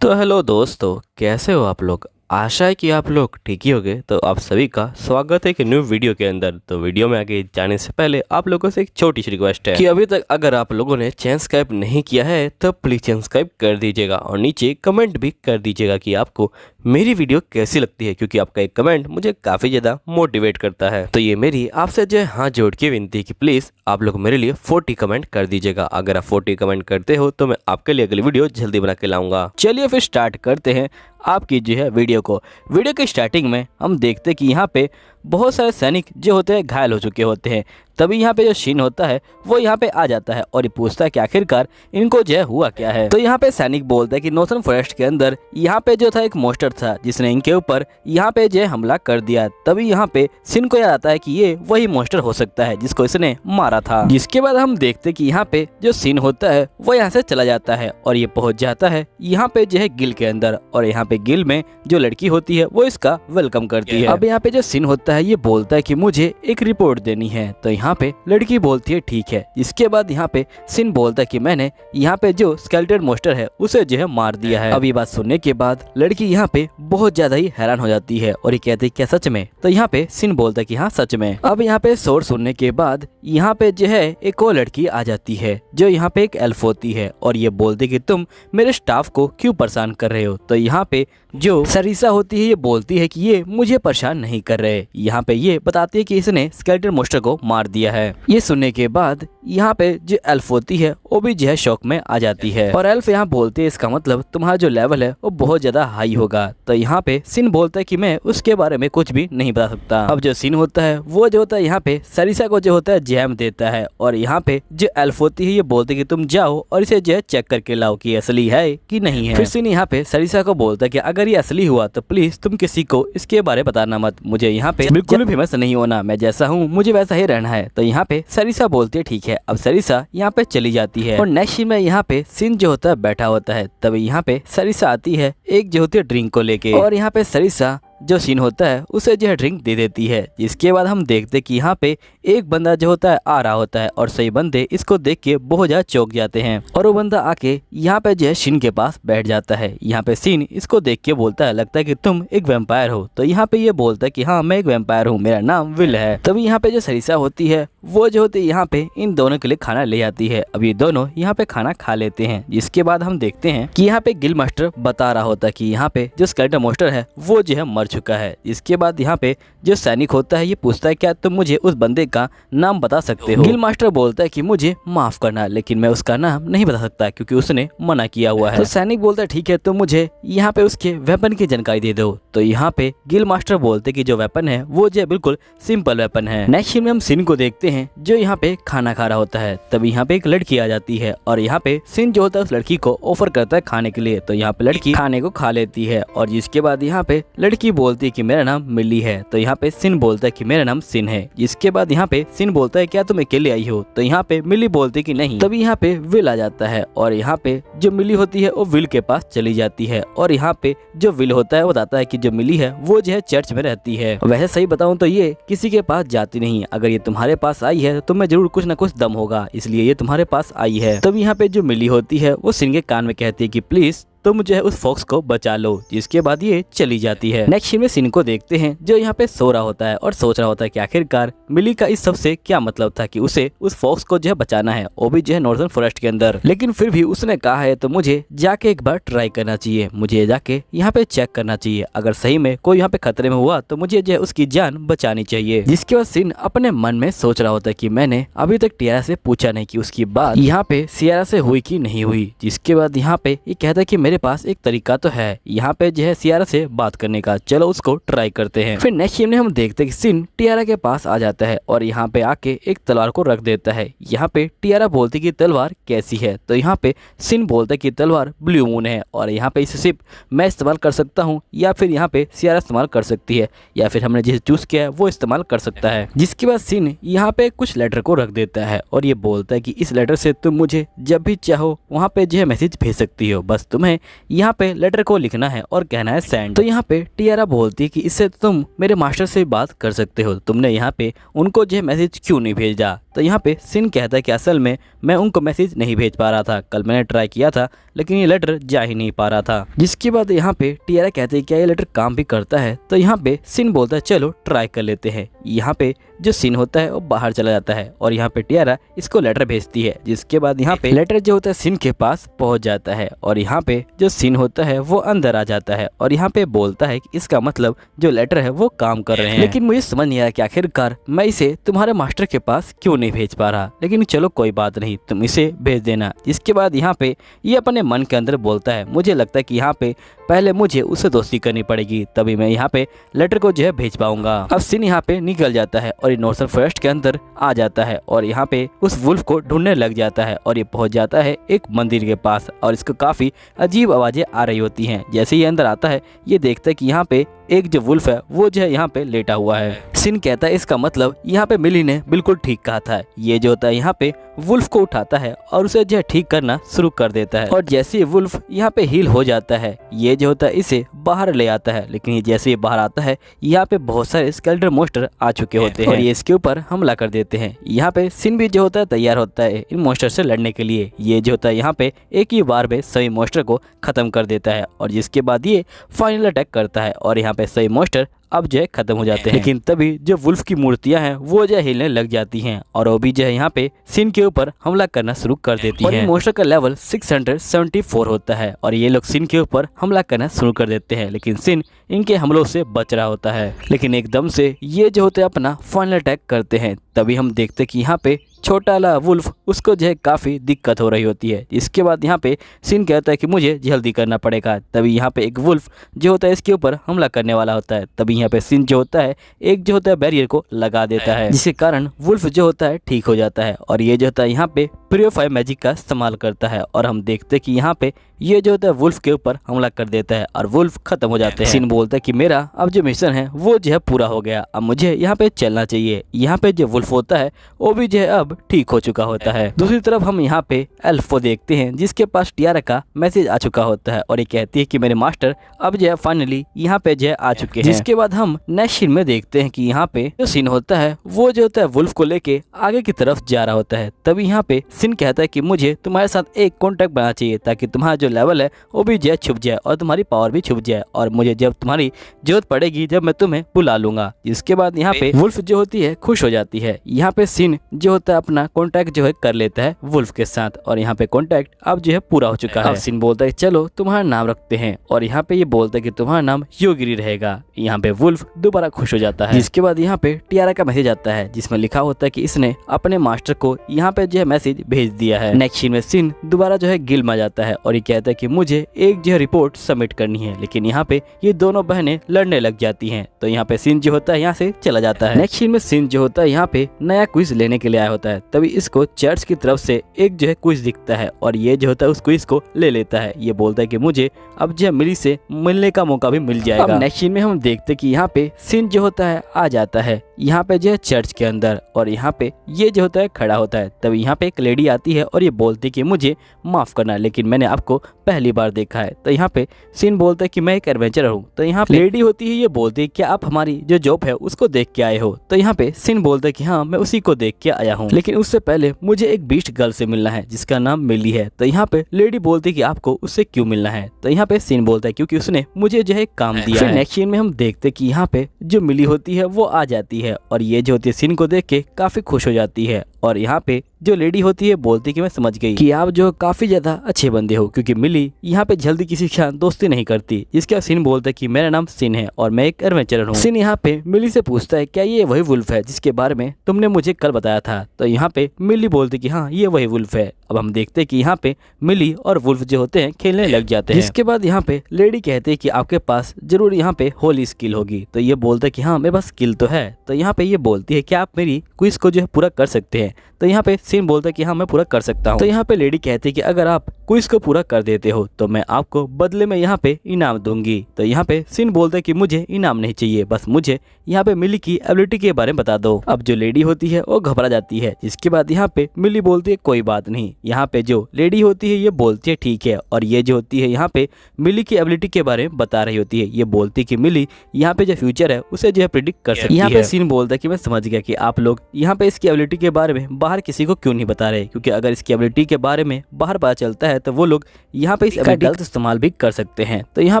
तो हेलो दोस्तों, कैसे हो आप लोग। आशा है कि आप लोग ठीक ही होंगे। तो आप सभी का स्वागत है एक न्यू वीडियो के अंदर। तो वीडियो में आगे जाने से पहले आप लोगों से एक छोटी सी रिक्वेस्ट है कि अभी तक अगर आप लोगों ने चैनल सब्सक्राइब नहीं किया है तो प्लीज़ चैनल सब्सक्राइब कर दीजिएगा और नीचे कमेंट भी कर दीजिएगा कि आपको मेरी वीडियो कैसी लगती है, क्योंकि आपका एक कमेंट मुझे काफ़ी ज़्यादा मोटिवेट करता है। तो ये मेरी आपसे जो है हाथ जोड़ के विनती है कि प्लीज़ आप लोग मेरे लिए 40 कमेंट कर दीजिएगा। अगर आप 40 कमेंट करते हो तो मैं आपके लिए अगली वीडियो जल्दी बना के लाऊंगा। चलिए फिर स्टार्ट करते हैं आपकी जो है वीडियो को। वीडियो के स्टार्टिंग में हम देखते हैं कि यहाँ पे बहुत सारे सैनिक जो होते हैं घायल हो चुके होते हैं। तभी यहाँ पे जो शीन होता है वो यहाँ पे आ जाता है और ये पूछता है कि आखिरकार इनको जो है हुआ क्या है। तो यहाँ पे सैनिक बोलता है कि नॉर्थर्न फॉरेस्ट के अंदर यहाँ पे जो था एक मॉन्स्टर था जिसने इनके ऊपर यहाँ पे जो है हमला कर दिया। तभी यहाँ पे शीन को याद आता है कि ये वही मॉन्स्टर हो सकता है जिसको इसने मारा था। जिसके बाद हम देखते कि यहाँ पे जो शीन होता है वो यहाँ से चला जाता है और ये पहुंच जाता है यहाँ पे जो है गिल के अंदर। और यहाँ पे गिल में जो लड़की होती है वो इसका वेलकम करती है। अब यहाँ पे जो शीन होता है ये बोलता है कि मुझे एक रिपोर्ट देनी है। तो यहाँ पे लड़की बोलती है ठीक है। इसके बाद यहाँ पे शीन बोलता है कि मैंने यहाँ पे जो स्केलेटन मॉन्स्टर है उसे जो है मार दिया है। अब ये बात सुनने के बाद लड़की यहाँ पे बहुत ज्यादा ही हैरान हो जाती है और ये कहती है क्या सच में। तो यहाँ पे शीन बोलता है कि हाँ सच में। अब यहाँ पे शोर सुनने के बाद यहाँ पे जो है एक और लड़की आ जाती है जो यहाँ पे एक एल्फ होती है और ये बोलती कि तुम मेरे स्टाफ को क्यों परेशान कर रहे हो। तो यहाँ पे जो सरीसा होती है ये बोलती है कि ये मुझे परेशान नहीं कर रहे। यहाँ पे ये बताती है कि इसने स्केलेटन मॉन्स्टर को मार दिया है। ये सुनने के बाद यहाँ पे जो एल्फ होती है वो भी जो है शौक में आ जाती है और एल्फ यहाँ बोलती है इसका मतलब तुम्हारा जो लेवल है वो बहुत ज्यादा हाई होगा। तो यहाँ पे शीन बोलता है कि मैं उसके बारे में कुछ भी नहीं बता सकता। अब जो शीन होता है वो जो होता है यहाँ पे सरीसा को जो होता है जैम देता है और यहाँ पे जो एल्फ होती है ये बोलती है कि तुम जाओ और इसे जो है चेक करके लाओ कि असली है कि नहीं है। फिर शीन यहाँ पे सरीसा को बोलता है कि अगर ये असली हुआ तो प्लीज तुम किसी को इसके बारे में बताना मत। मुझे यहाँ पे बिल्कुल भी फेमस नहीं होना, मैं जैसा हूँ मुझे वैसा ही रहना है। तो यहाँ पे सरीसा बोलती है ठीक है। अब सरीसा यहाँ पे चली जाती है और नेक्स्ट में यहाँ पे शीन जो होता है बैठा होता है। तभी यहाँ पे सरीसा आती है एक जो होती है ड्रिंक को लेके और यहाँ पे सरीसा जो शीन होता है उसे जो है ड्रिंक दे देती है। जिसके बाद हम देखते कि यहाँ पे एक बंदा जो होता है आ रहा होता है और सही बंदे इसको देख के बहुत ज्यादा चौंक जाते हैं और वो बंदा आके यहाँ पे जो है शीन के पास बैठ जाता है। यहाँ पे शीन इसको देख के बोलता है लगता है कि तुम एक वैम्पायर हो। तो यहाँ पे ये बोलता है कि हाँ मैं एक वैम्पायर हूँ, मेरा नाम विल है। तभी यहाँ पे जो सरीसा होती है वो जो होती है यहाँ पे इन दोनों के लिए खाना ले आती है। अब ये दोनों यहाँ पे खाना खा लेते हैं। जिसके बाद हम देखते हैं कि यहाँ पे गिल मास्टर बता रहा होता है कि यहाँ पे जो स्केलेटन मॉन्स्टर है वो जो है मर चुका है। इसके बाद यहाँ पे जो सैनिक होता है ये पूछता है क्या तुम मुझे उस बंदे का नाम बता सकते हो। गिल मास्टर बोलता है कि मुझे माफ करना लेकिन मैं उसका नाम नहीं बता सकता क्योंकि उसने मना किया हुआ है। तो सैनिक बोलता है ठीक है तुम मुझे यहाँ पे उसके वेपन की जानकारी दे दो। तो यहाँ पे गिल मास्टर बोलते कि जो वेपन है वो जो बिल्कुल सिंपल वेपन है। नेक्स्ट में हम शीन को देखते हैं जो यहाँ पे खाना खा रहा होता है। तभी यहाँ पे एक लड़की आ जाती है और यहाँ पे शीन जो होता है उस लड़की को ऑफर करता है खाने के लिए। तो यहाँ पे लड़की खाने को खा लेती है और जिसके बाद यहाँ पे लड़की बोलती है कि मेरा नाम मिली है। तो यहाँ पे शीन बोलता है कि मेरा नाम शीन है। जिसके बाद यहाँ पे शीन बोलता है क्या तुम अकेले आई हो। तो यहाँ पे मिली बोलती कि नहीं। तभी यहाँ पे विल आ जाता है और यहाँ पे जो मिली होती है वो विल के पास चली जाती है और यहाँ पे जो विल होता है वो बताता है कि जो मिली है वो जो है चर्च में रहती है। वैसे सही बताऊं तो ये किसी के पास जाती नहीं, अगर ये तुम्हारे पास आई है तो तुम्हें जरूर कुछ ना कुछ दम होगा, इसलिए ये तुम्हारे पास आई है। तब यहाँ पे जो मिली होती है वो शीन के कान में कहती है कि प्लीज तो मुझे उस फॉक्स को बचा लो। जिसके बाद ये चली जाती है। नेक्स्ट में शीन को देखते हैं जो यहाँ पे सो रहा होता है और सोच रहा होता है कि आखिरकार मिली का इस सब से क्या मतलब था कि उसे उस फॉक्स को जो है बचाना है, वो भी जो है नॉर्दर्न फॉरेस्ट के अंदर। लेकिन फिर भी उसने कहा है तो मुझे जाके एक बार ट्राई करना चाहिए, मुझे जाके यहाँ पे चेक करना चाहिए, अगर सही में कोई यहाँ पे खतरे में हुआ तो मुझे जो है उसकी जान बचानी चाहिए। जिसके बाद शीन अपने मन में सोच रहा होता है कि मैंने अभी तक टियारा से पूछा नहीं कि उसकी बात यहाँ पे सियारा से हुई कि नहीं हुई। जिसके बाद यहाँ पे ये कहता है कि मेरे पास एक तरीका तो है यहाँ पे जो है सियारा से बात करने का, चलो उसको ट्राई करते हैं। फिर नेक्स्ट में हम देखते हैं कि शीन टियारा के पास आ जाता है और यहाँ पे आके एक तलवार को रख देता है। यहाँ पे टियारा बोलती कि तलवार कैसी है। तो यहाँ पे शीन बोलता है कि तलवार ब्लू मून है और यहाँ पे इसे सिर्फ मैं इस्तेमाल कर सकता हूँ या फिर यहाँ पे सियारा इस्तेमाल कर सकती है या फिर हमने जिसे चूज किया है वो इस्तेमाल कर सकता है। जिसके बाद शीन यहाँ पे कुछ लेटर को रख देता है और ये बोलता है कि इस लेटर से तुम मुझे जब भी चाहो वहाँ पे जो है मैसेज भेज सकती हो, बस तुम्हें यहाँ पे लेटर को लिखना है और कहना है सेंड। तो यहाँ पे टियारा बोलती है कि इससे तुम मेरे मास्टर से बात कर सकते हो, तुमने यहाँ पे उनको जो है मैसेज क्यों नहीं भेजा। तो तो यहाँ पे सिन कहता है कि असल में मैं उनको मैसेज नहीं भेज पा रहा था, कल मैंने ट्राई किया था लेकिन ये लेटर जा ही नहीं पा रहा था। जिसके बाद यहाँ पे टियारा कहते हैं क्या ये लेटर काम भी करता है। तो यहाँ पे सिन बोलता है चलो ट्राई कर लेते हैं। यहाँ पे जो सिन होता है वो बाहर चला जाता है और यहाँ पे टियारा इसको लेटर भेजती है। जिसके बाद यहाँ पे लेटर जो होता है सिन के पास पहुंच जाता है और यहाँ पे जो सिन होता है वो अंदर आ जाता है और यहाँ पे बोलता है कि इसका मतलब जो लेटर है वो काम कर रहे हैं। लेकिन मुझे समझ नहीं आया कि आखिरकार मैं इसे तुम्हारे मास्टर के पास क्यों नहीं भेज पा रहा, लेकिन चलो कोई बात नहीं, तुम इसे भेज देना। जिसके बाद यहाँ पे ये अपने मन के अंदर बोलता है मुझे लगता है कि यहाँ पे पहले मुझे उससे दोस्ती करनी पड़ेगी, तभी मैं यहाँ पे लेटर को जो है भेज पाऊंगा। अब सिन यहाँ पे निकल जाता है और नॉर्थर्न फॉरेस्ट के अंदर आ जाता है और यहाँ पे उस वुल्फ को ढूंढने लग जाता है और ये पहुंच जाता है एक मंदिर के पास और इसको काफी अजीब आवाजें आ रही होती हैं। जैसे ही अंदर आता है ये देखता है कि यहाँ पे एक जो वुल्फ है वो जो है यहाँ पे लेटा हुआ है। सिन कहता है इसका मतलब यहाँ पे मिली ने बिल्कुल ठीक कहा था। ये जो होता है यहाँ पे वुल्फ को उठाता है और उसे जो है ठीक करना शुरू कर देता है और जैसे ही वुल्फ यहाँ पे हील हो जाता है ये जो होता है इसे बाहर ले आता है। लेकिन ये जैसे ही बाहर आता है यहाँ पे बहुत सारे स्केलेटन मॉन्स्टर आ चुके होते हैं और ये इसके ऊपर हमला कर देते हैं। यहाँ पे सिन भी जो होता है तैयार होता है इन मॉन्स्टर से लड़ने के लिए। ये जो होता है यहाँ पे एक ही बार में सभी मॉन्स्टर को खत्म कर देता है और जिसके बाद ये फाइनल अटैक करता है और यहाँ पे सभी मॉन्स्टर अब जो है खत्म हो जाते हैं। लेकिन तभी जो वुल्फ की मूर्तियां हैं वो जो हिलने लग जाती हैं और वो भी जो है यहाँ पे सिन के ऊपर हमला करना शुरू कर देती हैं। मॉन्स्टर का लेवल 674 होता है और ये लोग सिन के ऊपर हमला करना शुरू कर देते हैं, लेकिन सिन इनके हमलों से बच रहा होता है। लेकिन एकदम से ये जो होते हैं अपना फाइनल अटैक करते हैं। तभी हम देखते कि यहाँ पे छोटा वाला वुल्फ उसको जो है काफी दिक्कत हो रही होती है। इसके बाद यहाँ पे सिन कहता है कि मुझे जल्दी करना पड़ेगा। तभी यहाँ पे एक वुल्फ जो होता है इसके ऊपर हमला करने वाला होता है। तभी यहाँ पे सिन जो होता है एक जो होता है बैरियर को लगा देता है, जिसके कारण वुल्फ जो होता है ठीक हो जाता है और ये जो होता है यहाँ पे प्योरीफाई मैजिक का इस्तेमाल करता है और हम देखते हैं कि यहाँ पे ये जो होता है वुल्फ के ऊपर हमला कर देता है और वुल्फ खत्म हो जाते हैं। सिन बोलता है कि मेरा अब जो मिशन है वो जो है पूरा हो गया, अब मुझे यहाँ पे चलना चाहिए। यहाँ पे जो वुल्फ होता है वो भी जो है अब ठीक हो चुका होता है। दूसरी तरफ हम यहाँ पे एल्फ को देखते हैं जिसके पास टियारा का मैसेज आ चुका होता है और ये कहती है कि मेरे मास्टर अब जो है फाइनली यहाँ पे जो है आ चुके हैं। जिसके बाद हम नेक्स्ट सीन में देखते हैं कि यहाँ पे जो सीन होता है वो जो होता है वुल्फ को लेके आगे की तरफ जा रहा होता है। तभी यहाँ पे सिन कहता है कि मुझे तुम्हारे साथ एक कॉन्टैक्ट बनाना चाहिए ताकि तुम्हारा जो लेवल है वो भी जो है छुप जाए और तुम्हारी पावर भी छुप जाए और मुझे जब तुम्हारी जरूरत पड़ेगी जब मैं तुम्हें बुला लूंगा। जिसके बाद यहाँ पे वुल्फ जो होती है खुश हो जाती है। यहाँ पे सिन जो होता है अपना कॉन्टैक्ट जो है कर लेता है वुल्फ के साथ और यहाँ पे कॉन्टैक्ट अब जो है पूरा हो चुका है। सिन बोलता है चलो तुम्हारा नाम रखते हैं और यहाँ पे ये बोलता है कि तुम्हारा नाम योगिरी रहेगा। यहाँ पे वुल्फ दोबारा खुश हो जाता है। जिसके बाद यहाँ पे टियारा का मैसेज आता है जिसमें लिखा होता है कि इसने अपने मास्टर को यहाँ पे जो है मैसेज भेज दिया है। नेक्स्ट सीन में सिन दोबारा जो है गिल में जाता है और ये कहता है कि मुझे एक जो है रिपोर्ट सबमिट करनी है, लेकिन यहाँ पे ये दोनों बहनें लड़ने लग जाती हैं। तो यहाँ पे सिन जो होता है यहाँ से चला जाता है। नेक्स्ट सीन में सिन जो होता है यहाँ पे नया क्विज लेने के लिए आया होता है। तभी इसको चर्च की तरफ से एक जो है क्विज दिखता है और ये जो होता है उस क्विज को ले लेता है। ये बोलता है कि मुझे अब जो है मिली से मिलने का मौका भी मिल जाएगा। अब नेक्स्ट सीन में हम देखते कि यहाँ पे सिन जो होता है आ जाता है यहाँ पे जो है चर्च के अंदर और यहाँ पे ये जो होता है खड़ा होता है। तभी यहाँ पे एक लेडी आती है और ये बोलती है कि मुझे माफ करना लेकिन मैंने आपको पहली बार देखा है। तो यहाँ पे सिन बोलता है कि मैं एक एडवेंचरर हूँ। तो यहाँ पे लेडी होती है ये बोलती है कि आप हमारी जो जॉब है उसको देख के आए हो। तो यहाँ पे सिन बोलता है कि हाँ मैं उसी को देख के आया हूँ, लेकिन उससे पहले मुझे एक बीस्ट गर्ल से मिलना है जिसका नाम मिली है। तो यहाँ पे लेडी बोलती है कि आपको उससे क्यों मिलना है। तो यहाँ पे सिन बोलता है क्योंकि उसने मुझे जो है काम दिया है। नेक्स्ट सीन में हम देखते कि यहाँ पे जो मिली होती है वो आ जाती है और ये जो होती है सिन को देख के काफी खुश हो जाती है और यहाँ पे जो लेडी होती है बोलती है कि मैं समझ गई कि आप जो काफी ज्यादा अच्छे बंदे हो, क्योंकि मिली यहाँ पे जल्दी किसी के साथ दोस्ती नहीं करती। जिसका सिन बोलता है कि मेरा नाम सिन है और मैं एक एडवेंचरर हूँ। सिन यहाँ पे मिली से पूछता है क्या ये वही वुल्फ है जिसके बारे में तुमने मुझे कल बताया था। तो यहाँ पे मिली बोलती कि हाँ ये वही वुल्फ है। अब हम देखते हैं कि यहाँ पे मिली और वुल्फ जो होते हैं खेलने लग जाते हैं। जिसके बाद यहाँ पे लेडी कहते हैं कि आपके पास जरूर यहाँ पे होली स्किल होगी। तो ये बोलता है कि हाँ मेरे पास स्किल तो है। तो यहाँ पे ये बोलती है कि आप मेरी क्विज को जो है पूरा कर सकते हैं। तो यहाँ पे सिन बोलता है कि हाँ मैं पूरा कर सकता हूँ। तो यहाँ पे लेडी कहती है कि अगर आप क्विज को पूरा कर देते हो तो मैं आपको बदले में यहाँ पे इनाम दूंगी। तो यहाँ पे सिन बोलता है कि मुझे इनाम नहीं चाहिए, बस मुझे यहाँ पे मिली की एबिलिटी के बारे में बता दो। अब जो लेडी होती है वो घबरा जाती है, जिसके बाद यहाँ पे मिली बोलती है कोई बात नहीं। यहाँ पे जो लेडी होती है ये बोलती है ठीक है, और ये जो होती है यहाँ पे मिली की एबिलिटी के बारे में बता रही होती है। ये बोलती है कि मिली यहाँ पे जो फ्यूचर है उसे जो है प्रिडिक्ट कर सकती है। यहाँ पे सीन बोलता है कि मैं समझ गया कि आप लोग यहाँ पे इसकी एबिलिटी के बारे में बाहर किसी को क्यों नहीं बता रहे, क्योंकि अगर इसकी एबिलिटी के बारे में बाहर पता चलता है तो वो लोग यहाँ पे इसका गलत इस्तेमाल भी कर सकते हैं। तो यहाँ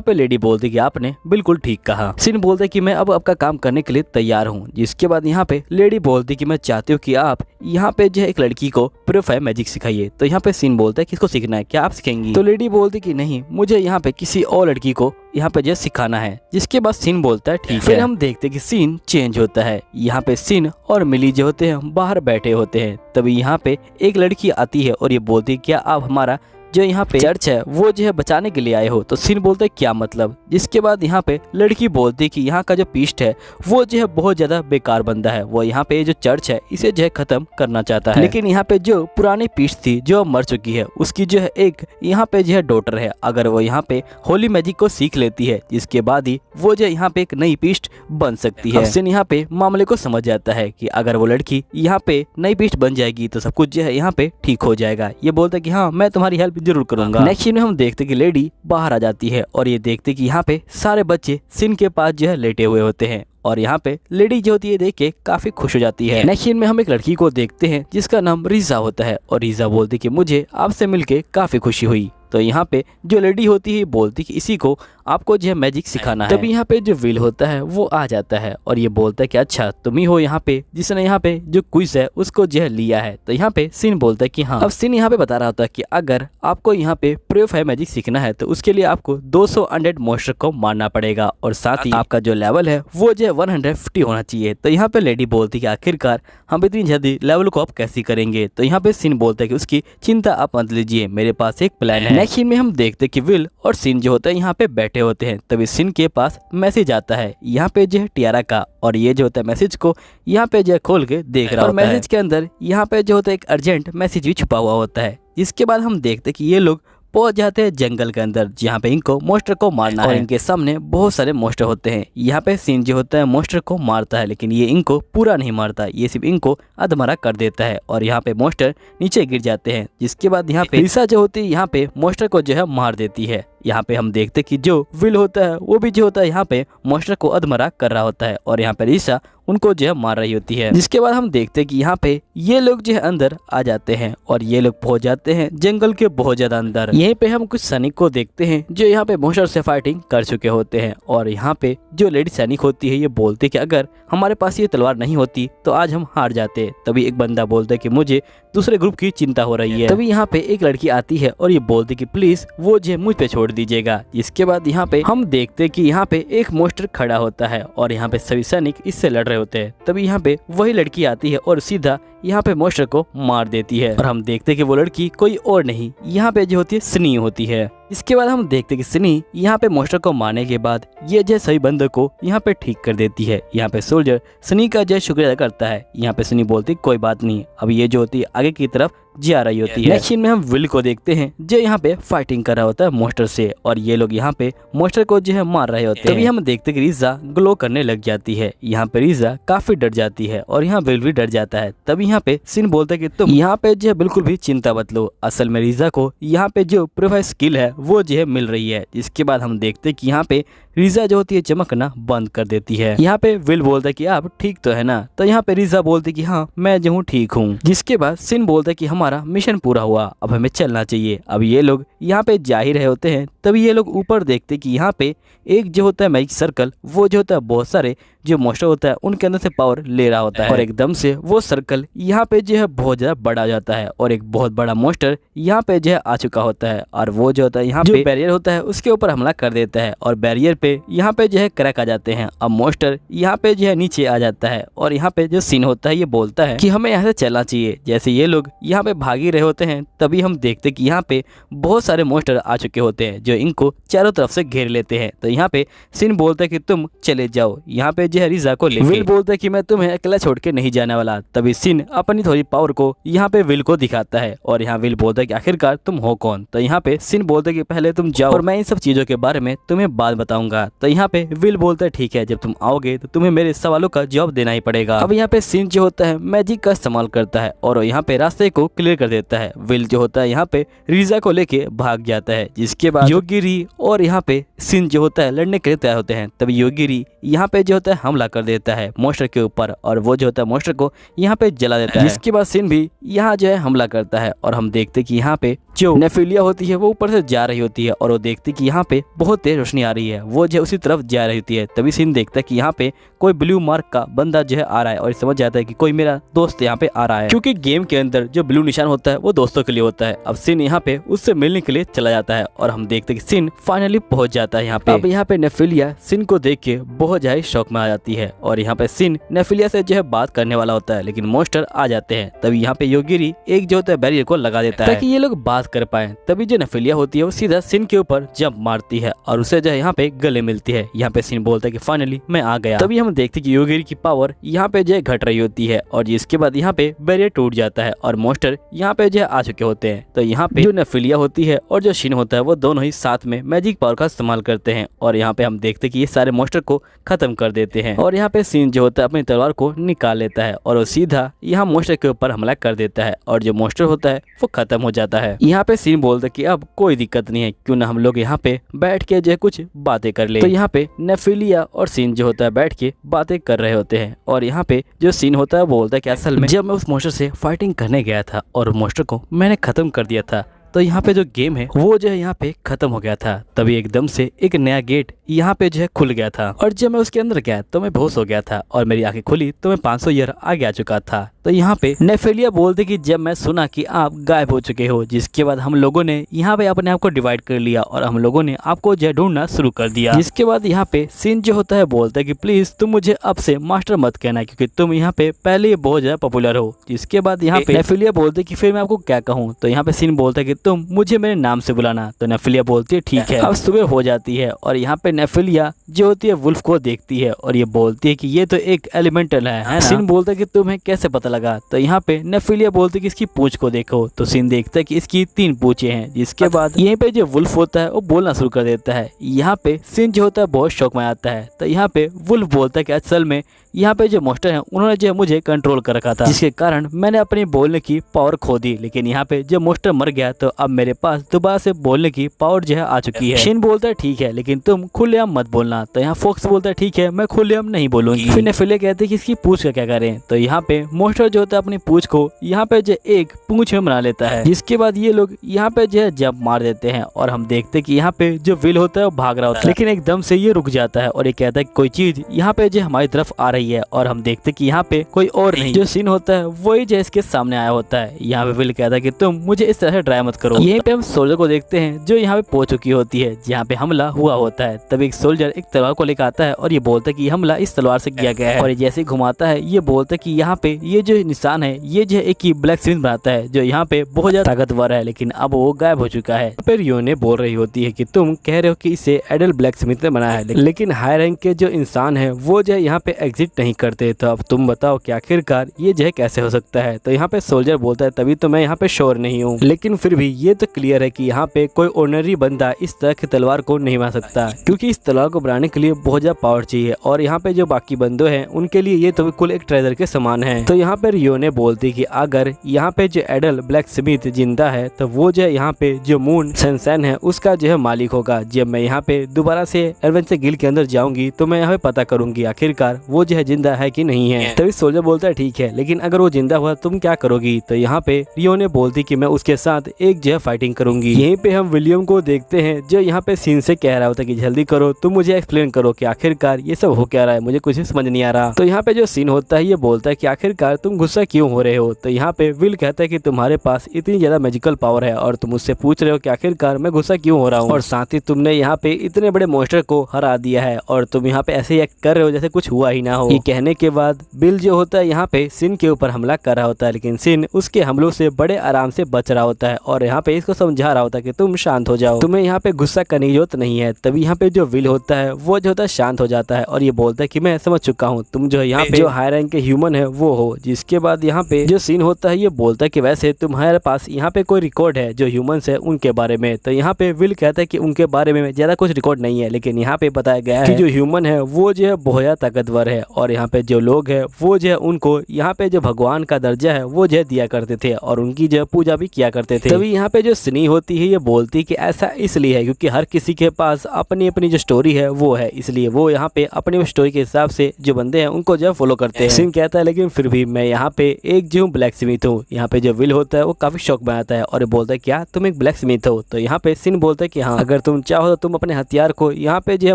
पे लेडी बोलती है कि आपने बिल्कुल ठीक कहा। सीन बोलता है कि मैं अब आपका काम करने के लिए तैयार हूँ। जिसके बाद यहाँ पे लेडी बोलती है कि मैं चाहती हूँ कि आप यहाँ पे जो है एक लड़की को प्योरीफाई मैजिक सिखाइए। तो यहाँ पे सीन बोलता है किसको सीखना है, क्या आप सिखाएंगी? तो लेडी बोलती कि नहीं, मुझे यहाँ पे किसी और लड़की को यहाँ पे जो सिखाना है। जिसके बाद सीन बोलता है ठीक है। फिर हम देखते हैं कि सीन चेंज होता है। यहाँ पे सीन और मिली जो होते हैं बाहर बैठे होते हैं। तभी यहाँ पे एक लड़की आती है और ये बोलती है क्या आप हमारा जो यहाँ पे चर्च है वो जो है बचाने के लिए आए हो? तो सीन बोलते है क्या मतलब? जिसके बाद यहाँ पे लड़की बोलती है कि यहाँ का जो पीस्ट है वो जो है बहुत ज्यादा बेकार बंदा है, वो यहाँ पे जो चर्च है इसे जो है खत्म करना चाहता है। लेकिन यहाँ पे जो पुरानी पीस्ट थी जो मर चुकी है उसकी जो है एक यहाँ पे जो है डॉटर है, अगर वो यहाँ पे होली मैजिक को सीख लेती है जिसके बाद ही वो जो यहाँ पे एक नई पीस्ट बन सकती है। सीन यहाँ पे मामले को समझ जाता है कि अगर वो लड़की यहाँ पे नई पीस्ट बन जाएगी तो सब कुछ जो है यहाँ पे ठीक हो जाएगा। ये बोलता है कि हाँ मैं तुम्हारी हेल्प जरूर करूंगा। नेक्स्ट सीन में हम देखते कि लेडी बाहर आ जाती है और ये देखते कि यहाँ पे सारे बच्चे सिन के पास जो है लेटे हुए होते हैं और यहाँ पे लेडी जो होती है देख के काफी खुश हो जाती है। नेक्स्ट सीन में हम एक लड़की को देखते हैं जिसका नाम रीजा होता है और रीजा बोलती कि मुझे आपसे मिलके काफी खुशी हुई। तो यहाँ पे जो लेडी होती है बोलती कि इसी को आपको जो है मैजिक सिखाना है। तभी यहाँ पे जो विल होता है वो आ जाता है और ये बोलता है कि अच्छा तुम ही हो यहाँ पे जिसने यहाँ पे जो क्विज है उसको जो है लिया है। तो यहाँ पे सीन बोलता है कि हाँ। अब सीन यहाँ पे बता रहा होता है कि अगर आपको यहाँ पे प्योरीफाई मैजिक सीखना है तो उसके लिए आपको 200 अनडेड मॉन्स्टर को मारना पड़ेगा और साथ ही आपका जो लेवल है वो जो है 150 होना चाहिए। तो यहाँ पे लेडी बोलती है कि आखिरकार हम इतनी जल्दी लेवल को आप कैसे करेंगे? तो यहाँ पे सीन बोलता है कि उसकी चिंता आप मत लीजिए, मेरे पास एक प्लान है। नेक्स्ट सीन में हम देखते हैं कि विल और सीन जो होता है यहाँ पे बैठे होते हैं। तभी सीन के पास मैसेज आता है यहाँ पे जो है टियारा का, और ये जो होता है मैसेज को यहाँ पे जो है खोल के देख रहा होता है। मैसेज के अंदर यहाँ पे जो होता है एक अर्जेंट मैसेज भी छुपा हुआ होता है। इसके बाद हम देखते हैं कि ये लोग पहुंच जाते हैं जंगल के अंदर जहाँ पे इनको मॉन्स्टर को मारना है और इनके सामने बहुत सारे मॉन्स्टर होते हैं। यहाँ पे सीन जो होता है मॉन्स्टर को मारता है लेकिन ये इनको पूरा नहीं मारता, ये सिर्फ इनको अधमरा कर देता है और यहाँ पे मॉन्स्टर नीचे गिर जाते हैं। जिसके बाद यहाँ पे रीसा जो होती है यहाँ पे मॉन्स्टर को जो है मार देती है। यहाँ पे हम देखते कि जो विल होता है वो भी जो होता है यहाँ पे मॉन्स्टर को अधमरा कर रहा होता है और यहाँ पे रीसा उनको जो है मार रही होती है। जिसके बाद हम देखते कि यहाँ पे ये लोग जो है अंदर आ जाते हैं और ये लोग पहुंच जाते हैं जंगल के बहुत ज्यादा अंदर। यहीं पे हम कुछ सैनिक को देखते हैं जो यहाँ पे मॉन्स्टर से फाइटिंग कर चुके होते हैं और यहाँ पे जो लेडी सैनिक होती है ये बोलते है कि अगर हमारे पास ये तलवार नहीं होती तो आज हम हार जाते। तभी एक बंदा बोलता है कि मुझे दूसरे ग्रुप की चिंता हो रही है। तभी यहाँ पे एक लड़की आती है और ये बोलती कि प्लीज वो जो मुझ पे छोड़ दीजिएगा। इसके बाद यहाँ पे हम देखते कि यहाँ पे एक मॉन्स्टर खड़ा होता है और यहाँ पे सभी सैनिक इससे लड़ रहे होते हैं। तभी यहाँ पे वही लड़की आती है और सीधा यहाँ पे मॉन्स्टर को मार देती है और हम देखते कि वो लड़की कोई और नहीं यहाँ पे जो होती है सनी होती है। इसके बाद हम देखते कि सनी यहाँ पे मॉन्स्टर को मारने के बाद ये जो सभी बंदों को यहाँ पे ठीक कर देती है। यहाँ पे सोल्जर सनी का जो शुक्रिया करता है। यहाँ पे सनी बोलती कोई बात नहीं, अब ये जो होती है आगे की तरफ जा रही होती है। नेक्स्ट सीन में हम विल को देखते हैं जो यहाँ पे फाइटिंग कर रहा होता है मॉन्स्टर से और ये लोग यहाँ पे मॉन्स्टर को जो है मार रहे होते हैं। तभी हम देखते कि रीजा ग्लो करने लग जाती है। यहाँ पे रीजा काफी डर जाती है और यहाँ विल भी डर जाता है। तभी यहाँ पे सीन बोलता है कि तुम यहाँ पे जो है बिल्कुल भी चिंता मत लो, असल में रीजा को यहाँ पे जो प्रोफाइल स्किल है वो जो है मिल रही है। इसके बाद हम देखते कि यहाँ पे रीजा जो होती है चमकना बंद कर देती है। यहाँ पे विल बोलता है कि आप ठीक तो है ना? तो यहाँ पे रीजा बोलती कि हाँ मैं जो हूँ ठीक हूँ। जिसके बाद सिन बोलता है कि हमारा मिशन पूरा हुआ, अब हमें चलना चाहिए। अब ये लोग यहाँ पे जा ही रहे होते हैं। तभी ये लोग ऊपर देखते कि यहाँ पे एक जो होता है मैजिक सर्कल वो जो होता है बहुत सारे जो मॉन्स्टर होता है उनके अंदर से पावर ले रहा होता है और एकदम से वो सर्कल यहाँ पे जो है बहुत ज्यादा बड़ा जाता है और एक बहुत बड़ा मॉन्स्टर यहाँ पे जो है आ चुका होता है और वो जो होता है यहाँ पे बैरियर होता है उसके ऊपर हमला कर देता है और बैरियर पे पे यहाँ पे जो है क्रैक आ जाते हैं। अब मॉन्स्टर यहाँ पे जो है नीचे आ जाता है और यहाँ पे जो सीन होता है ये बोलता है कि हमें यहाँ से चलना चाहिए। जैसे ये लोग यहाँ पे भाग ही रहे होते हैं तभी हम देखते कि यहाँ पे बहुत सारे मॉन्स्टर आ चुके होते हैं जो इनको चारों तरफ से घेर लेते हैं। तो यहाँ पे सिन बोलता है कि तुम चले जाओ यहाँ पे जो है रिजा को लेके। विल बोलता है कि मैं तुम्हें अकेला छोड़ के नहीं जाने वाला। तभी सिन अपनी थोड़ी पावर को यहाँ पे विल को दिखाता है और यहाँ विल बोलता है कि आखिरकार तुम हो कौन। तो यहाँ पे सिन बोलता है कि पहले तुम जाओ और मैं इन सब चीजों के बारे में तुम्हें बाद बताऊंगा। तो यहाँ पे विल बोलता है ठीक है, जब तुम आओगे तो तुम्हें मेरे सवालों का जवाब देना ही पड़ेगा। अब यहाँ पे सिन जो होता है मैजिक का इस्तेमाल करता है और यहाँ पे रास्ते को क्लियर कर देता है। विल जो होता है यहाँ पे रिजा को लेके भाग जाता है, जिसके बाद योगिरी और यहाँ पे सिन जो होता है लड़ने के लिए तैयार होते हैं। तभी योगिरी यहाँ पे जो होता है हमला कर देता है मॉन्स्टर के ऊपर और वो जो होता है मॉन्स्टर को यहाँ पे जला देता है। जिसके बाद सिन भी यहाँ जो है हमला करता है और हम देखते कि यहाँ पे जो नेफिलिया होती है वो ऊपर से जा रही होती है और वो देखती कि यहाँ पे बहुत तेज रोशनी आ रही है, वो जो उसी तरफ जा रही होती है। तभी सिन देखता है कि यहाँ पे कोई ब्लू मार्क का बंदा जो है आ रहा है और समझ जाता है कि कोई मेरा दोस्त यहाँ पे आ रहा है, क्योंकि गेम के अंदर जो ब्लू निशान होता है वो दोस्तों के लिए होता है। अब सिन यहाँ पे उससे मिलने के लिए चला जाता है और हम देखते कि सिन फाइनली पहुंच जाता है यहाँ पे। अब यहाँ पे नेफिलिया सिन को देख के बहुत ज्यादा शौक में आ जाती है और यहाँ पे सिन नेफिलिया से जो है बात करने वाला होता है, लेकिन मॉन्स्टर आ जाते हैं। तभी यहाँ पे योगिरी एक जो होता है बैरियर को लगा देता है ताकि ये लोग बात कर पाए। तभी जो नेफिलिया होती है वो सीधा सिन के ऊपर जंप मारती है और उसे जो है यहाँ पे गले मिलती है। यहाँ पे सिन बोलता है कि फाइनली मैं आ गया। तभी हम देखते कि योगिरी की पावर यहाँ पे जो है घट रही होती है और जिसके बाद यहाँ पे बैरियर टूट जाता है और मॉन्स्टर यहाँ पे जो है आ चुके होते हैं। तो यहाँ पे जो नेफिलिया होती है और जो शिन होता है वो दोनों ही साथ में मैजिक पावर का इस्तेमाल करते हैं और यहाँ पे हम देखते कि ये सारे मॉन्स्टर को खत्म कर देते हैं। और यहाँ पे सिन जो होता है अपनी तलवार को निकाल लेता है और वो सीधा यहाँ मॉन्स्टर के ऊपर हमला कर देता है और जो मॉन्स्टर होता है वो खत्म हो जाता है। यहाँ पे सिन बोलता है कि अब कोई दिक्कत नहीं है, क्यों ना हम लोग यहाँ पे बैठ के जो है कुछ बातें कर ले। तो यहाँ पे नेफिलिया और सिन जो होता है बैठ के बातें कर रहे होते हैं और यहाँ पे जो सीन होता है वो बोलता है कि असल में जब मैं उस मॉन्स्टर से फाइटिंग करने गया था और मॉन्स्टर को मैंने खत्म कर दिया था तो यहाँ पे जो गेम है वो जो है यहाँ पे खत्म हो गया था। तभी एकदम से एक नया गेट यहाँ पे जो है खुल गया था और जब मैं उसके अंदर गया तो मैं बेहोश हो गया था और मेरी आंखें खुली तो मैं 500 ईयर आगे आ चुका था। तो यहाँ पे नेफिलिया बोलते कि जब मैं सुना कि आप गायब हो चुके हो, जिसके बाद हम लोगों ने यहाँ पे अपने आप को डिवाइड कर लिया और हम लोगों ने आपको जो है ढूंढना शुरू कर दिया। जिसके बाद यहाँ पे सिन जो होता है बोलता है कि प्लीज तुम मुझे अब से मास्टर मत कहना, क्योंकि तुम यहाँ पे पहले बहुत ज्यादा पॉपुलर हो। जिसके बाद यहाँ पे नेफिलिया बोलते कि फिर मैं आपको क्या कहूँ। तो यहाँ पे सिन बोलता है कि तुम मुझे मेरे नाम से बुलाना। तो नेफिलिया बोलती है ठीक है। अब सुबह हो जाती है और यहाँ पे नेफिलिया जो होती है वुल्फ को देखती है और ये बोलती है कि ये तो एक एलिमेंटल है। सिन बोलता है कि तुम्हें कैसे पता लगा। तो यहाँ पे नेफिलिया बोलती है कि इसकी पूंछ को देखो। तो सिन देखता है कि इसकी 3 पूंछें हैं। जिसके बाद यहीं पे जो वुल्फ होता है वो बोलना शुरू कर देता है। यहाँ पे सिन जो होता है बहुत शौक में आता है। तो यहाँ पे वुल्फ बोलता है कि असल में यहाँ पे जो मॉन्स्टर हैं उन्होंने जो मुझे कंट्रोल कर रखा था, जिसके कारण मैंने अपनी बोलने की पावर खो दी। लेकिन यहाँ पे जब मॉन्स्टर मर गया तो अब मेरे पास दोबारा से बोलने की पावर जो है आ चुकी है। शिन बोलता है ठीक है, लेकिन तुम खुलेआम मत बोलना। तो यहाँ फॉक्स बोलता है ठीक है, मैं खुलेआम नहीं बोलूंगी। फिर नेफिलिया कहते हैं कि इसकी पूंछ का क्या करें। तो यहाँ पे मॉन्स्टर जो होता है अपनी पूंछ को यहाँ पे जो एक पूंछ में बना लेता है। जिसके बाद ये लोग यहाँ पे जो है जंप मार देते हैं और हम देखते कि यहाँ पे जो विल होता है वो भाग रहा होता है, लेकिन एकदम से ये रुक जाता है और ये कहता है कि कोई चीज यहाँ पे जो हमारी तरफ आ रही है और हम देखते कि यहाँ पे कोई और नहीं, जो सीन होता है वही जो इसके सामने आया होता है। यहाँ पे विल कहता है कि तुम मुझे इस तरह से ट्राई मत करो। यहीं पे हम सोल्जर को देखते हैं जो यहाँ पे पहुंच चुकी होती है जहाँ पे हमला हुआ होता है। तभी एक सोल्जर एक तलवार को लेकर आता है और ये बोलता है कि हमला इस तलवार से किया गया है और जैसे घुमाता है ये बोलता है कि यहाँ पे ये जो निशान है ये जो एक ही ब्लैक स्मिथ बनाता है जो यहाँ पे बहुत ज्यादा ताकतवर है, लेकिन अब वो गायब हो चुका है। फिर योने बोल रही होती है कि तुम कह रहे हो कि इसे एडल ब्लैक स्मिथ ने बनाया है, लेकिन हाई रैंक के जो इंसान है वो जो है यहाँ पे एग्जिट नहीं करते। तो अब तुम बताओ कि आखिरकार ये जो है कैसे हो सकता है। तो यहाँ पे सोल्जर बोलता है तभी तो मैं यहाँ पे श्योर नहीं हूँ, लेकिन फिर भी ये तो क्लियर है कि यहाँ पे कोई ऑर्डिनरी बंदा इस तरह की तलवार को नहीं बना सकता, क्योंकि इस तलवार को बनाने के लिए बहुत ज्यादा पावर चाहिए और यहाँ पे जो बाकी बंदे हैं उनके लिए ये तो बिल्कुल एक ट्रेजर के समान है। तो यहाँ पे रियोने बोलती कि अगर यहाँ पे जो एडल ब्लैक स्मिथ जिंदा है तो वो जो है यहाँ पे जो मून सनशाइन है उसका जो है मालिक होगा। जब मैं यहाँ पे दोबारा से एडवेंचर गिल्ड के अंदर जाऊंगी तो मैं यहाँ पे पता करूंगी आखिरकार वो जो है है जिंदा है कि नहीं है। तभी सोल्जर बोलता है ठीक है, लेकिन अगर वो जिंदा हुआ तुम क्या करोगी। तो यहाँ पे रियो ने बोलती कि मैं उसके साथ एक जो है फाइटिंग करूंगी। यहीं पे हम विलियम को देखते हैं जो यहाँ पे सीन से कह रहा होता है कि जल्दी करो, तुम मुझे एक्सप्लेन करो कि आखिरकार ये सब हो क्या रहा है, मुझे कुछ समझ नहीं आ रहा। तो यहाँ पे जो सीन होता है ये बोलता है कि आखिरकार तुम गुस्सा क्यों हो रहे हो। तो यहाँ पे विल कहता है कि तुम्हारे पास इतनी ज्यादा मैजिकल पावर है और तुम मुझसे पूछ रहे हो कि आखिरकार मैं गुस्सा क्यों हो रहा हूँ, और साथ ही तुमने यहाँ पे इतने बड़े मॉन्स्टर को हरा दिया है और तुम यहाँ पे ऐसे एक्ट कर रहे हो जैसे कुछ हुआ ही ना हो। ये कहने के बाद बिल जो होता है यहाँ पे सिन के ऊपर हमला कर रहा होता है, लेकिन सिन उसके हमलों से बड़े आराम से बच रहा होता है और यहाँ पे इसको समझा रहा होता है कि तुम शांत हो जाओ, तुम्हें यहाँ पे गुस्सा करने की जरूरत नहीं है। तभी यहाँ पे जो विल होता है वो जो होता है शांत हो जाता है और ये बोलता है कि मैं समझ चुका हूँ, तुम जो है यहाँ पे जो हाई रैंक के ह्यूमन है वो हो। जिसके बाद यहाँ पे जो सीन होता है ये बोलता है कि वैसे तुम्हारे पास यहाँ पे कोई रिकॉर्ड है जो ह्यूमंस है उनके बारे में। तो यहाँ पे विल कहता है कि उनके बारे में ज्यादा कुछ रिकॉर्ड नहीं है, लेकिन यहाँ पे बताया गया है कि जो ह्यूमन है वो जो है बहुत ज्यादा ताकतवर है और यहाँ पे जो लोग है वो जो है उनको यहाँ पे जो भगवान का दर्जा है वो जो है दिया करते थे और उनकी जो पूजा भी किया करते थे। तभी यहाँ पे जो सनी होती है ये बोलती कि ऐसा इसलिए है क्योंकि हर किसी के पास अपनी अपनी जो स्टोरी है वो है, इसलिए वो यहाँ पे अपनी स्टोरी के हिसाब से जो बंदे हैं उनको जो फॉलो करते हैं। सिन कहता है लेकिन फिर भी मैं यहाँ पे एक जो ब्लैक स्मिथ हूँ। यहाँ पे जो विल होता है वो काफी शौक बनाता है और बोलता है क्या तुम एक ब्लैक स्मिथ हो। तो यहाँ पे सिन बोलता है कि हाँ, अगर तुम चाहो तो तुम अपने हथियार को यहाँ पे जो है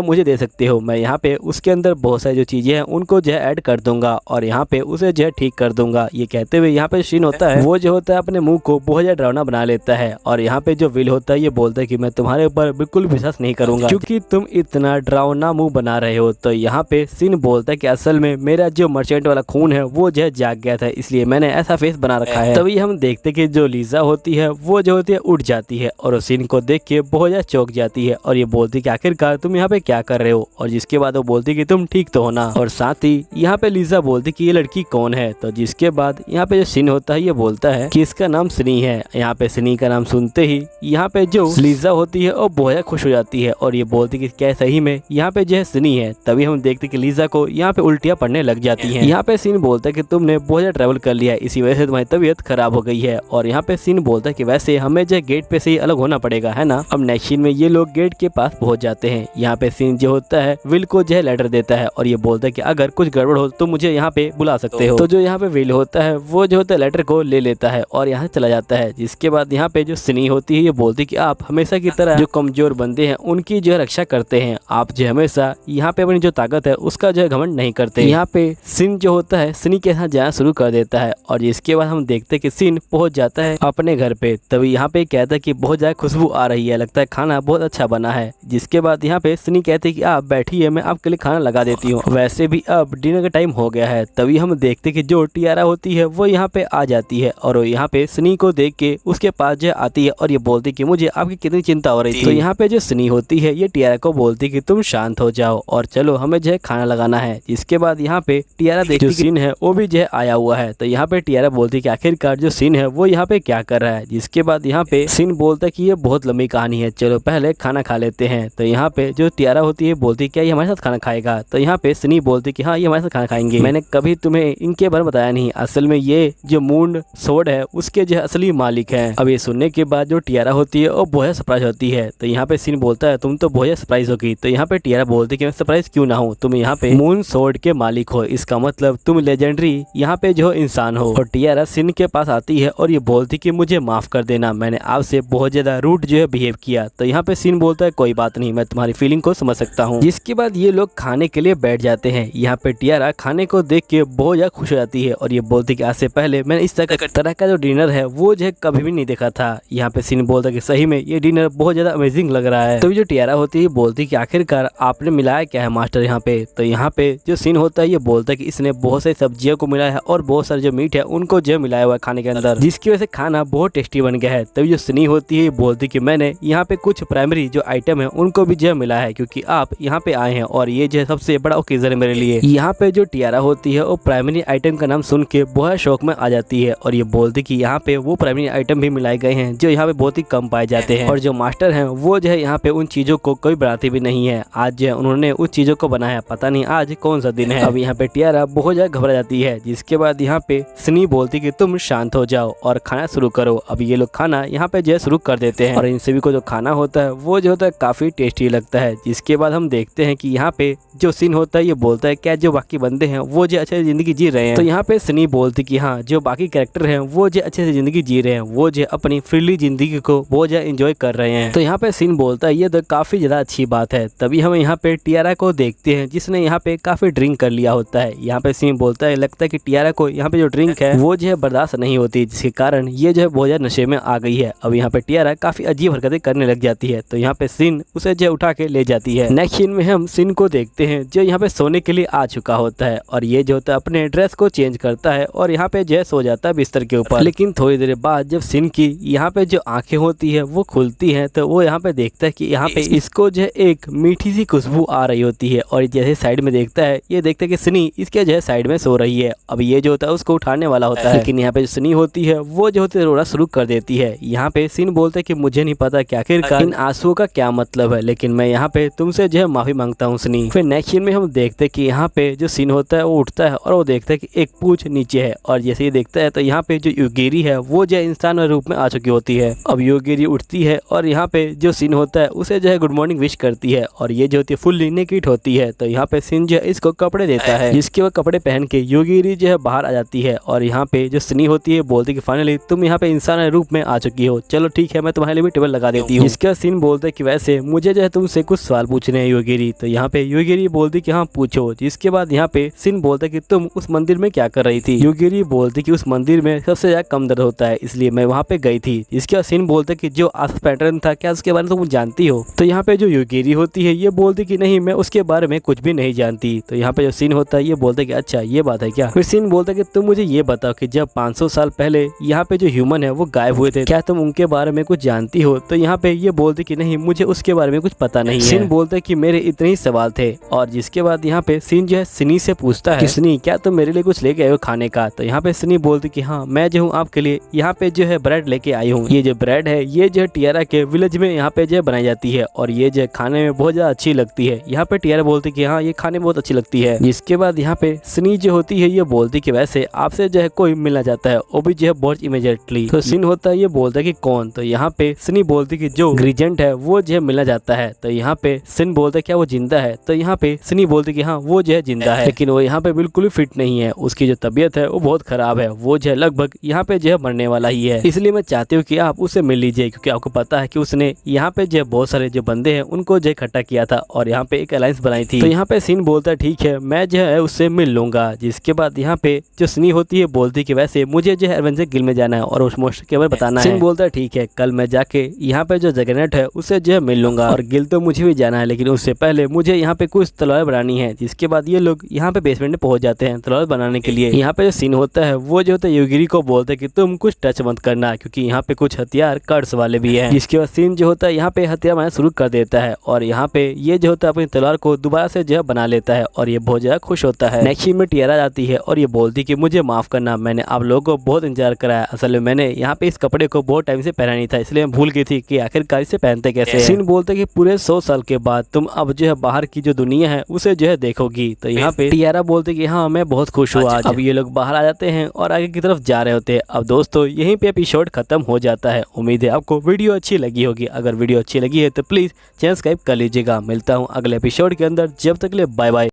मुझे दे सकते हो, मैं यहाँ पे उसके अंदर बहुत सारी जो चीजें हैं उनको जो है ऐड कर दूंगा और यहाँ पे उसे जो है ठीक कर दूंगा। ये कहते हुए यहाँ पे सीन होता है वो जो होता है अपने मुंह को बहुत ज्यादा डरावना बना लेता है और यहाँ पे जो विल होता है ये बोलता है कि मैं तुम्हारे ऊपर बिल्कुल विश्वास नहीं करूंगा क्योंकि तुम इतना डरावना मुंह बना रहे हो। तो यहाँ पे सीन बोलता है कि असल में मेरा जो मर्चेंट वाला खून है वो जो है जाग गया था, इसलिए मैंने ऐसा फेस बना रखा है। तभी हम देखते कि जो लीजा होती है वो जो होती है उठ जाती है और उस सीन को देख के बहुत ज्यादा चौंक जाती है और ये बोलती कि आखिरकार तुम यहाँ पे क्या कर रहे हो, और जिसके बाद वो बोलती कि तुम ठीक तो हो ना। और साथ ही यहाँ पे लीजा बोलती कि ये लड़की कौन है। तो जिसके बाद यहाँ पे जो सीन होता है ये बोलता है कि इसका नाम सनी है। यहाँ पे सनी का नाम सुनते ही यहाँ पे जो लीजा होती है वो बहुत खुश हो जाती है और ये बोलती कि क्या सही में यहाँ पे जो है सनी है। तभी हम देखते कि लीजा को यहाँ पे उल्टियाँ पड़ने लग जाती हैं। यहाँ पे सीन बोलता है कि तुमने बहुत ज्यादा ट्रैवल कर लिया है, इसी वजह से तुम्हारी तबीयत खराब हो गई है। और यहाँ पे सीन बोलता है कि वैसे हमें जो गेट पे से ही अलग होना पड़ेगा है ना। अब नेक्स्ट सीन में ये लोग गेट के पास पहुंच जाते हैं। यहाँ पे सीन जो होता है विल को जो है लेटर देता है और ये बोलता है कि अगर कुछ गड़बड़ हो तो मुझे यहाँ पे बुला सकते हो। तो जो यहाँ पे विल होता है वो जो होता है लेटर को ले लेता है और यहाँ चला जाता है। जिसके बाद यहाँ पे जो सनी होती है ये बोलती है कि आप हमेशा की तरह जो कमजोर बंदे हैं उनकी जो है रक्षा करते हैं, आप जो हमेशा यहाँ पे अपनी जो ताकत है उसका जो है घमंड नहीं करते। यहाँ पे सिन जो होता है सनी के साथ जाना शुरू कर देता है और इसके बाद हम देखते हैं कि सिन पहुंच जाता है अपने घर पे। तभी यहाँ पे कहता है कि बहुत ज्यादा खुशबू आ रही है, लगता है खाना बहुत अच्छा बना है। जिसके बाद यहाँ पे सनी कहते हैं कि आप बैठिए, मैं आपके लिए खाना लगा देती हूँ, वैसे भी अब डिनर का टाइम हो गया है। तभी हम देखते कि जो टियारा होती है वो यहाँ पे आ जाती है और यहाँ पे सनी को देख के उसके पास जो आती है और ये बोलती कि मुझे आपकी कितनी चिंता हो रही थी। तो यहाँ पे जो सनी होती है ये टियारा को बोलती कि तुम शांत हो जाओ और चलो हमें जो है खाना लगाना है। जिसके बाद यहाँ पे टियारा देखती कि सीन है वो भी जो है आया हुआ है। तो यहाँ पे टियारा बोलती कि आखिरकार जो सीन है वो यहाँ पे क्या कर रहा है। जिसके बाद यहाँ पे सीन बोलता है कि ये बहुत लंबी कहानी है, चलो पहले खाना खा लेते हैं। तो यहाँ पे जो टियारा होती है बोलती क्या ये हमारे साथ खाना खाएगा। तो यहाँ पे सनी बोलती कि हाँ ये हमारे साथ खाना खाएंगे, मैंने कभी तुम्हें इनके बारे में बताया नहीं, असल में ये जो मून सोड है उसके जो असली मालिक है। अब ये सुनने के बाद जो टियारा होती है वो बहुत सरप्राइज होती है। तो यहाँ पे सीन बोलता है तुम तो बहुत सरप्राइज होगी। तो यहाँ पे टियारा बोलती कि मैं सरप्राइज क्यों ना हूँ, तुम यहाँ पे मून सोड के मालिक हो, इसका मतलब तुम लेजेंडरी यहाँ पे जो इंसान हो। और टियारा सिन के पास आती है और ये बोलती कि मुझे माफ कर देना, मैंने आपसे बहुत ज्यादा रूड जो है बिहेव किया। तो यहाँ पे सीन बोलता है कोई बात नहीं, मैं तुम्हारी फीलिंग को समझ सकता हूँ। जिसके बाद ये लोग खाने के लिए बैठ जाते हैं। यहाँ पे टियारा खाने को देख के बहुत ज्यादा खुश हो जाती है और ये बोलती कि आज से पहले मैंने इस तरह का जो डिनर है वो जो है कभी भी नहीं देखा था। यहाँ पे सीन बोलता है कि सही में ये डिनर बहुत ज्यादा अमेजिंग लग रहा है। तो जो टियारा होती है बोलती कि आखिरकार आपने मिलाया क्या है मास्टर यहाँ पे। तो यहाँ पे जो सीन होता है ये बोलता है कि इसने बहुत सारी सब्जियों को मिलाया है और बहुत सारे जो मीट है उनको जो मिलाया हुआ है खाने के अंदर, जिसकी वजह से खाना बहुत टेस्टी बन गया है। तभी जो सनी होती है बोलती कि मैंने यहाँ पे कुछ प्राइमरी जो आइटम है उनको भी जो मिलाया है क्योंकि आप यहाँ पे आए हैं और ये जो है सबसे बड़ा ओकेजन है मेरे लिए। यहाँ पे जो टियारा होती है वो प्राइमरी आइटम का नाम सुन के बहुत शौक में आ जाती है और ये बोलती कि यहाँ पे वो प्राइमरी आइटम भी मिलाए गए हैं जो यहाँ पे बहुत ही कम पाए जाते हैं और जो मास्टर हैं वो जो है यहाँ पे उन चीजों को कोई बनाते भी नहीं है। आज जो है उन्होंने उस चीजों को बनाया, पता नहीं आज कौन सा दिन है। अब यहाँ पे टियारा बहुत ज्यादा घबरा जाती है। जिसके बाद यहाँ पे सनी बोलती कि तुम शांत हो जाओ और खाना शुरू करो। अब ये लोग खाना यहाँ पे जो है शुरू कर देते हैं और इन सभी को जो खाना होता है वो जो होता है काफी टेस्टी लगता है। जिसके बाद हम देखते हैं कि यहाँ पे जो सीन होता है ये बोलता है क्या क्या जो बाकी बंदे हैं वो जो अच्छे से ज़िंदगी जी रहे हैं। तो यहाँ पे सनी बोलती कि हाँ जो बाकी कैरेक्टर हैं वो जो अच्छे से ज़िंदगी जी रहे हैं, वो जो अपनी फ्रीली ज़िंदगी को बहुत ज़्यादा इंजॉय कर रहे हैं। तो यहाँ पे सीन बोलता है ये तो काफ़ी ज़्यादा अच्छी बात है। तभी हम यहाँ पे टियारा को देखते हैं जिसने यहाँ पे काफ़ी ड्रिंक कर लिया होता है। यहाँ पे सीन बोलता है लगता है कि टियारा को यहाँ पे जो ड्रिंक है वो जो है बर्दाश्त नहीं होती, जिसके कारण ये जो है बहुत ज़्यादा नशे में आ गई है। अब यहाँ पे टियारा काफ़ी अजीब हरकतें करने लग जाती है। तो यहाँ पे सीन उसे जो उठा के ले जाती है। नेक्स्ट सीन में हम सीन को देखते हैं जो यहाँ पे सोने के लिए आ चुका होता है और ये जो होता है अपने ड्रेस को चेंज करता है और यहाँ पे जो है सो जाता है बिस्तर के ऊपर। लेकिन थोड़ी देर बाद जब सीन की यहाँ पे जो आंखें होती है वो खुलती हैं तो वो यहाँ पे देखता है कि यहाँ पे इसको जो है एक मीठी सी खुशबू आ रही होती है और जैसे साइड में देखता है, ये देखता है कि सनी इसके जो है साइड में सो रही है। अब ये जो होता है उसको उठाने वाला होता है, लेकिन यहाँ पे जो सनी होती है वो जो होती है रोना शुरू कर देती है। यहाँ पे सीन बोलता है कि मुझे नहीं पता कि आखिरकार इन आंसुओं का क्या मतलब है, लेकिन मैं यहाँ पे तुमसे जो है माफी मांगता हूँ सनी। फिर नेक्स्ट सीन में हम देखते हैं कि यहाँ पे जो सीन होता है वो उठता है और वो देखता है कि एक पूंछ नीचे है और जैसे ही देखता है तो यहाँ पे जो योगेरी है वो जो इंसान रूप में आ चुकी होती है। अब योगेरी उठती है और यहाँ पे जो सीन होता है उसे जो है गुड मॉर्निंग विश करती है और ये जो होती है फुल नेकेड होती है। तो यहाँ पे सीन जो है इसको कपड़े देता है, जिसके वो कपड़े पहन के योगेरी जो है बाहर आ जाती है और यहाँ पे जो सनी होती है बोलती है कि फाइनली तुम यहाँ पे इंसान रूप में आ चुकी हो, चलो ठीक है मैं तुम्हारे लिए भी टेबल लगा देती हूँ। इसका सीन बोलता है कि वैसे मुझे जो है तुमसे कुछ सवाल पूछने हैं योगेरी। तो यहाँ पे योगेरी बोलती कि हाँ पूछो। जिसके बाद यहाँ पे सीन बोलता है कि तुम उस मंदिर में क्या कर रही थी। योगेरी बोलती कि उस मंदिर में सबसे ज्यादा कम दर्द होता है इसलिए मैं वहाँ पे गई थी। इसके बाद सीन बोलता है कि जो आस पैटर्न था क्या उसके बारे में तुम जानती हो। तो यहाँ पे जो योगेरी होती है ये बोलती कि नहीं मैं उसके बारे में कुछ भी नहीं जानती। तो यहाँ पे जो सीन होता है ये बोलता है कि अच्छा ये बात है क्या। फिर सीन बोलता है कि तुम मुझे ये बताओ कि जब 500 साल पहले यहाँ पे जो ह्यूमन है वो गायब हुए थे, क्या तुम उनके बारे में कुछ जानती हो। तो यहाँ पे ये बोलती कि नहीं मुझे उसके बारे में कुछ पता नहीं है। सीन बोलता है कि मेरे इतने ही सवाल थे और जिसके बाद यहाँ पे सीन जो है सनी से पूछता है कि सनी क्या तुम मेरे लिए कुछ लेके आए हो खाने का। तो यहाँ पे सनी बोलती कि हाँ मैं जो हूँ आपके लिए यहाँ पे जो है ब्रेड लेके आई हूँ। ये जो ब्रेड है ये जो टियारा के विलेज में यहाँ पे जो है बनाई जाती है और ये जो खाने में बहुत ज्यादा अच्छी लगती है। यहाँ पे टियारा बोलती कि हाँ ये खाने में बहुत अच्छी लगती है। जिसके बाद यहाँ पे सनी जो होती है ये बोलती कि वैसे आपसे जो है कोई मिलना चाहता है वो भी जो है बहुत इमीडिएटली। तो सीन होता है ये बोलता है कि कौन। तो यहाँ पे सनी बोलती कि जो ग्रीजेंट है वो जो है मिलना चाहता है। तो यहाँ पे सीन बोलता है क्या वो जिंदा है। तो यहाँ पे सनी बोलती कि हाँ वो जो है जिंदा है, लेकिन वो यहाँ पे बिल्कुल भी फिट नहीं है, उसकी जो तबीयत है वो बहुत खराब है, वो जो है लगभग यहाँ पे जो है मरने वाला ही है। इसलिए मैं चाहती हूँ कि आप उसे मिल लीजिए क्योंकि आपको पता है कि उसने यहाँ पे जो बहुत सारे जो बंदे हैं उनको जो इकट्ठा किया था और यहाँ पे एक अलायंस बनाई थी। तो यहाँ पे सीन बोलता है ठीक है मैं जो है उससे मिल लूंगा। जिसके बाद यहाँ पे जो सनी होती है बोलती कि वैसे मुझे जो है एडवेंचर गिल में जाना है और उस मोस्टर के बारे में बताना है। सीन बोलता है ठीक है कल मैं जाके यहाँ पे जो जगन्नाथ है उससे जो है मिल लूंगा और गिल तो मुझे भी जाना है, लेकिन उससे पहले मुझे यहाँ पे कुछ तलवार बनानी है। जिसके बाद ये लोग यहाँ पे बेसमेंट में पहुंच जाते हैं तलवार बनाने के लिए। यहाँ पे जो सीन होता है वो जो होता है योगेरी को बोलते हैं कि तुम कुछ टच मत करना क्योंकि यहाँ पे कुछ हथियार कर्स वाले भी हैं। जिसके बाद सीन जो होता है यहाँ पे हथियार बनाना शुरू कर देता है और यहाँ पे ये जो होता है अपनी तलवार को दोबारा से जो है बना लेता है और ये बहुत ज्यादा खुश होता है। नेक्स्ट सीन में टियारा जाती है और ये बोलती कि मुझे माफ करना, मैंने आप लोगों को बहुत इंतजार कराया। असल में मैंने यहाँ पे इस कपड़े को बहुत टाइम से पहना नहीं था इसलिए मैं भूल गई थी कि आखिरकार इसे पहनते कैसे। सीन बोलते कि पूरे 100 साल के बाद तुम अब जो है बाहर की जो दुनिया है उसे जो है देखोगी। तो यहाँ पे टियारा बोलते कि हाँ मैं बहुत खुश हूँ आज। अब ये लोग बाहर आ जाते हैं और आगे की तरफ जा रहे होते हैं। अब दोस्तों यहीं पे एपिसोड खत्म हो जाता है। उम्मीद है आपको वीडियो अच्छी लगी होगी। अगर वीडियो अच्छी लगी है तो प्लीज चैनल सब्सक्राइब कर लीजिएगा। मिलता हूँ अगले एपिसोड के अंदर, जब तक के लिए बाय बाय।